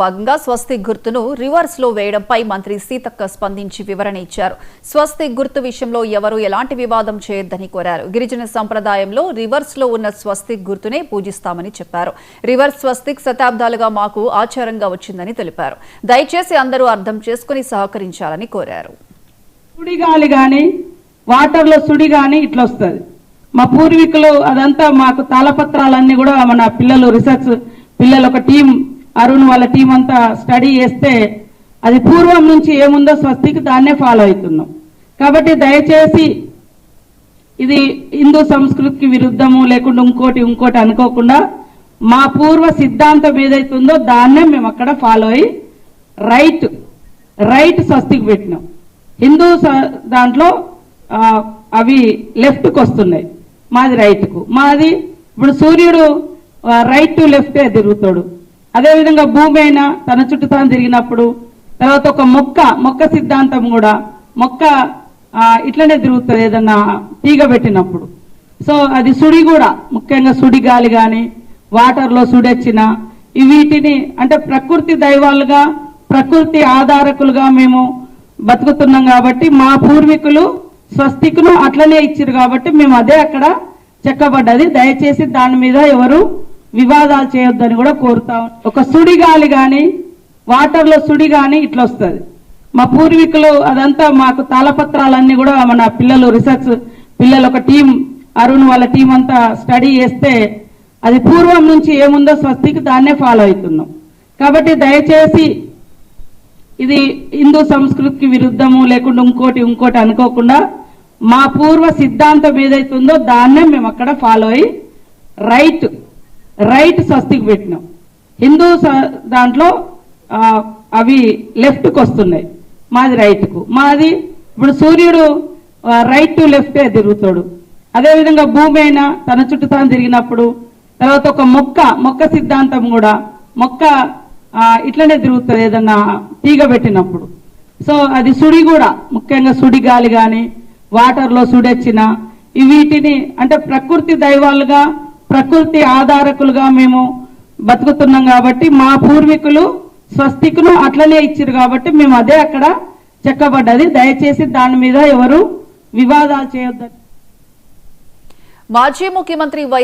భాగంగా స్వస్తిక్ గుర్తును రివర్స్ లో వేయడంపై మంత్రి సీతక్క స్పందించి వివరణ ఇచ్చారు. స్వస్తిక్ గుర్తు విషయంలో ఎవరూ ఎలాంటి వివాదం చేయొద్దని కోరారు. గిరిజన సంప్రదాయంలో రివర్స్ లో ఉన్న స్వస్తిక్ గుర్తునే పూజిస్తామని చెప్పారు. రివర్స్ స్వస్తిక్ శతాబ్దాలుగా మాకు ఆచారంగా వచ్చిందని తెలిపారు. దయచేసి అందరూ అర్థం చేసుకుని సహకరించాలని కోరారు. సుడిగాలి గాని వాటర్లో సుడి గాని ఇట్లా వస్తుంది. మా పూర్వీకులు అదంతా మాకు తాళపత్రాలన్నీ కూడా మన పిల్లలు రీసెర్చ్ పిల్లలు ఒక టీం అరుణ్ వాళ్ళ టీం అంతా స్టడీ చేస్తే అది పూర్వం నుంచి ఏముందో స్వస్తికి దాన్నే ఫాలో అవుతున్నాం. కాబట్టి దయచేసి ఇది హిందూ సంస్కృతికి విరుద్ధము లేకుండా ఇంకోటి అనుకోకుండా మా పూర్వ సిద్ధాంతం ఏదైతుందో దాన్నే మేము అక్కడ ఫాలో అయ్యి రైట్ స్వస్తికి పెట్టినాం. హిందూ దాంట్లో అవి లెఫ్ట్కి వస్తున్నాయి, మాది రైట్కు. మాది ఇప్పుడు సూర్యుడు రైట్ టు లెఫ్టే తిరుగుతాడు. అదేవిధంగా భూమి అయినా తన చుట్టూ తాను తిరిగినప్పుడు తర్వాత ఒక మొక్క సిద్ధాంతం కూడా మొక్క ఇట్లనే తిరుగుతుంది ఏదన్నా తీగ పెట్టినప్పుడు. సో అది సుడి కూడా ముఖ్యంగా సుడి గాలి కానీ వాటర్లో సుడొచ్చిన వీటిని అంటే ప్రకృతి దైవాలుగా ప్రకృతి ఆధారకులుగా మేము బతుకుతున్నాం. కాబట్టి మా పూర్వీకులు స్వస్తికును అట్లనే ఇచ్చారు కాబట్టి మేము అదే అక్కడ చెక్కబడ్డది. దయచేసి దాని మీద ఎవరు వివాదాలు చేయొద్దని కూడా కోరుతాం. ఒక సుడిగాలి గాని వాటర్లో సుడి గాని ఇట్లా వస్తుంది. మా పూర్వీకులు అదంతా మాకు తాళపత్రాలన్నీ కూడా మన పిల్లలు రీసెర్చ్ పిల్లలు ఒక టీం అరుణ్ వాళ్ళ టీం అంతా స్టడీ చేస్తే అది పూర్వం నుంచి ఏముందో స్వస్తికి దాన్నే ఫాలో అవుతున్నాం. కాబట్టి దయచేసి ఇది హిందూ సంస్కృతికి విరుద్ధము లేకుండా ఇంకోటి అనుకోకుండా మా పూర్వ సిద్ధాంతం ఏదైతుందో దాన్నే మేము అక్కడ ఫాలో అయ్యి రైట్ స్వస్తికి పెట్టినాం. హిందూ దాంట్లో అవి లెఫ్ట్కి వస్తున్నాయి, మాది రైట్కు. మాది ఇప్పుడు సూర్యుడు రైట్ టు లెఫ్టే తిరుగుతాడు. అదేవిధంగా భూమి అయినా తన చుట్టూ తాను తిరిగినప్పుడు తర్వాత ఒక మొక్క సిద్ధాంతం కూడా మొక్క ఇట్లనే తిరుగుతుంది ఏదన్నా తీగ పెట్టినప్పుడు. సో అది సుడి కూడా ముఖ్యంగా సుడి గాలి కానీ వాటర్లో సుడొచ్చిన వీటిని అంటే ప్రకృతి దైవాలుగా ప్రకృతి ఆధారకులుగా మేము బతుకుతున్నాం. కాబట్టి మా పూర్వీకులు స్వస్తికును అట్లనే ఇచ్చారు కాబట్టి మేము అదే అక్కడ చెక్కబడ్డది. దయచేసి దాని మీద ఎవరు వివాదాలు చేయొద్దని. మాజీ ముఖ్యమంత్రి వైఎస్